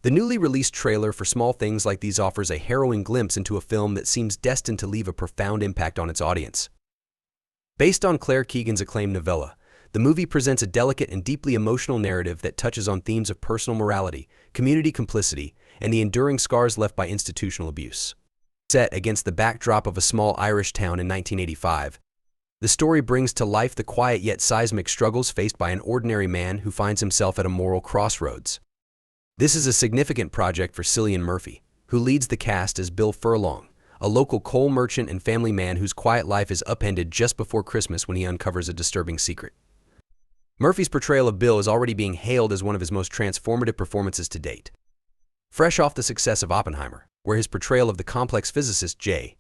The newly released trailer for Small Things Like These offers a harrowing glimpse into a film that seems destined to leave a profound impact on its audience. Based on Claire Keegan's acclaimed novella, the movie presents a delicate and deeply emotional narrative that touches on themes of personal morality, community complicity, and the enduring scars left by institutional abuse. Set against the backdrop of a small Irish town in 1985, the story brings to life the quiet yet seismic struggles faced by an ordinary man who finds himself at a moral crossroads. This is a significant project for Cillian Murphy, who leads the cast as Bill Furlong, a local coal merchant and family man whose quiet life is upended just before Christmas when he uncovers a disturbing secret. Murphy's portrayal of Bill is already being hailed as one of his most transformative performances to date. Fresh off the success of Oppenheimer, where his portrayal of the complex physicist J.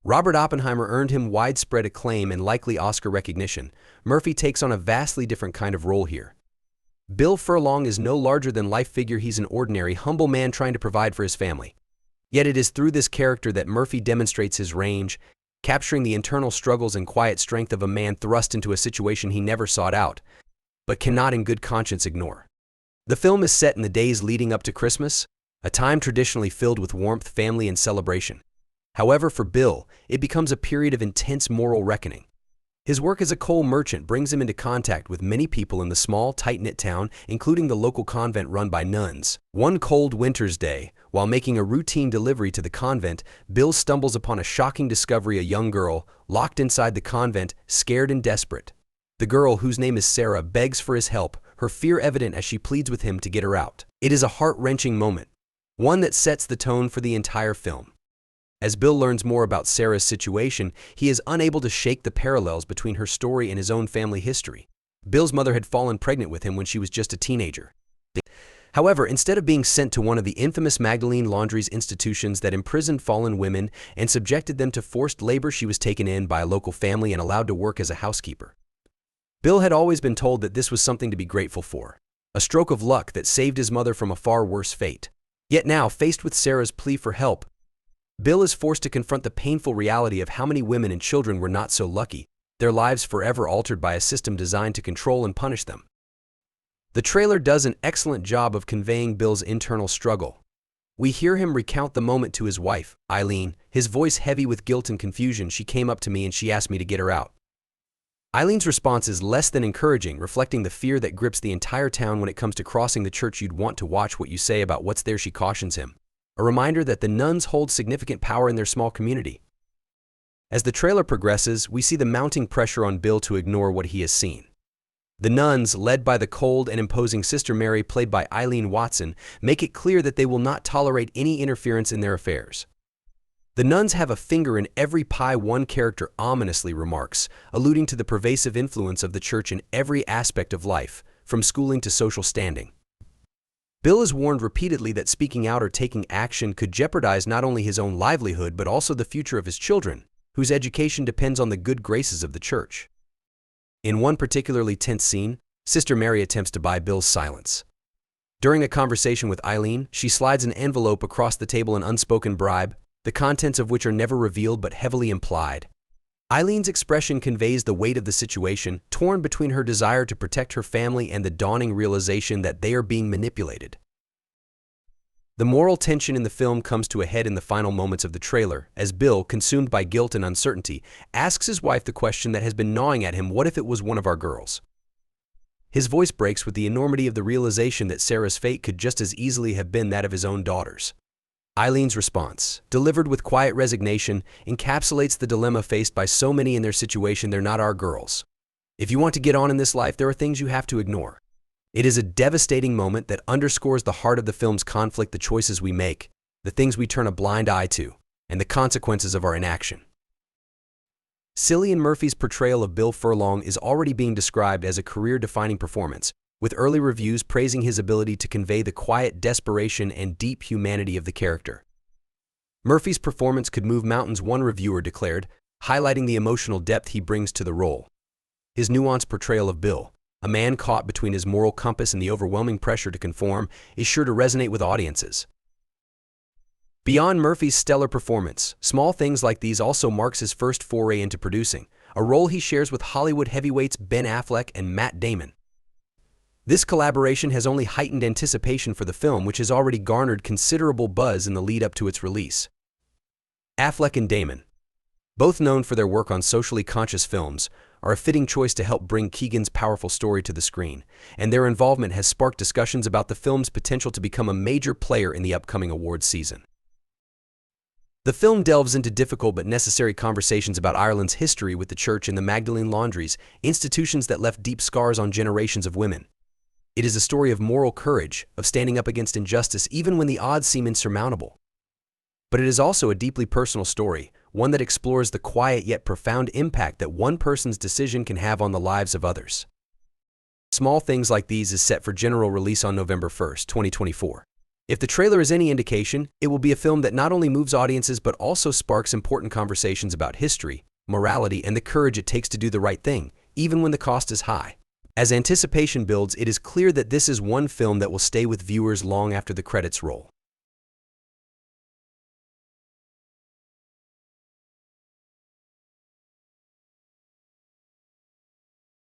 Robert Oppenheimer earned him widespread acclaim and likely Oscar recognition, Murphy takes on a vastly different kind of role here. Bill Furlong is no larger-than-life figure. He's an ordinary, humble man trying to provide for his family. Yet it is through this character that Murphy demonstrates his range, capturing the internal struggles and quiet strength of a man thrust into a situation he never sought out, but cannot in good conscience ignore. The film is set in the days leading up to Christmas, a time traditionally filled with warmth, family, and celebration. However, for Bill, it becomes a period of intense moral reckoning. His work as a coal merchant brings him into contact with many people in the small, tight-knit town, including the local convent run by nuns. One cold winter's day, while making a routine delivery to the convent, Bill stumbles upon a shocking discovery: a young girl, locked inside the convent, scared and desperate. The girl, whose name is Sarah, begs for his help, her fear evident as she pleads with him to get her out. It is a heart-wrenching moment, one that sets the tone for the entire film. As Bill learns more about Sarah's situation, he is unable to shake the parallels between her story and his own family history. Bill's mother had fallen pregnant with him when she was just a teenager. However, instead of being sent to one of the infamous Magdalene Laundries institutions that imprisoned fallen women and subjected them to forced labor, she was taken in by a local family and allowed to work as a housekeeper. Bill had always been told that this was something to be grateful for, a stroke of luck that saved his mother from a far worse fate. Yet now, faced with Sarah's plea for help, Bill is forced to confront the painful reality of how many women and children were not so lucky, their lives forever altered by a system designed to control and punish them. The trailer does an excellent job of conveying Bill's internal struggle. We hear him recount the moment to his wife, Eileen, his voice heavy with guilt and confusion. "She came up to me and she asked me to get her out." Eileen's response is less than encouraging, reflecting the fear that grips the entire town when it comes to crossing the church. "You'd want to watch what you say about what's there," she cautions him, a reminder that the nuns hold significant power in their small community. As the trailer progresses, we see the mounting pressure on Bill to ignore what he has seen. The nuns, led by the cold and imposing Sister Mary, played by Eileen Watson, make it clear that they will not tolerate any interference in their affairs. "The nuns have a finger in every pie," one character ominously remarks, alluding to the pervasive influence of the church in every aspect of life, from schooling to social standing. Bill is warned repeatedly that speaking out or taking action could jeopardize not only his own livelihood but also the future of his children, whose education depends on the good graces of the church. In one particularly tense scene, Sister Mary attempts to buy Bill's silence. During a conversation with Eileen, she slides an envelope across the table, an unspoken bribe, the contents of which are never revealed but heavily implied. Eileen's expression conveys the weight of the situation, torn between her desire to protect her family and the dawning realization that they are being manipulated. The moral tension in the film comes to a head in the final moments of the trailer, as Bill, consumed by guilt and uncertainty, asks his wife the question that has been gnawing at him: "What if it was one of our girls?" His voice breaks with the enormity of the realization that Sarah's fate could just as easily have been that of his own daughters. Eileen's response, delivered with quiet resignation, encapsulates the dilemma faced by so many in their situation: "They're not our girls. If you want to get on in this life, there are things you have to ignore." It is a devastating moment that underscores the heart of the film's conflict: the choices we make, the things we turn a blind eye to, and the consequences of our inaction. Cillian Murphy's portrayal of Bill Furlong is already being described as a career-defining performance, with early reviews praising his ability to convey the quiet desperation and deep humanity of the character. Murphy's performance could move mountains, one reviewer declared, highlighting the emotional depth he brings to the role. His nuanced portrayal of Bill, a man caught between his moral compass and the overwhelming pressure to conform, is sure to resonate with audiences. Beyond Murphy's stellar performance, Small Things Like These also marks his first foray into producing, a role he shares with Hollywood heavyweights Ben Affleck and Matt Damon. This collaboration has only heightened anticipation for the film, which has already garnered considerable buzz in the lead-up to its release. Affleck and Damon, both known for their work on socially conscious films, are a fitting choice to help bring Keegan's powerful story to the screen, and their involvement has sparked discussions about the film's potential to become a major player in the upcoming awards season. The film delves into difficult but necessary conversations about Ireland's history with the Church and the Magdalene Laundries, institutions that left deep scars on generations of women. It is a story of moral courage, of standing up against injustice even when the odds seem insurmountable. But it is also a deeply personal story, one that explores the quiet yet profound impact that one person's decision can have on the lives of others. Small Things Like These is set for general release on November 1st, 2024. If the trailer is any indication, it will be a film that not only moves audiences but also sparks important conversations about history, morality, and the courage it takes to do the right thing, even when the cost is high. As anticipation builds, it is clear that this is one film that will stay with viewers long after the credits roll.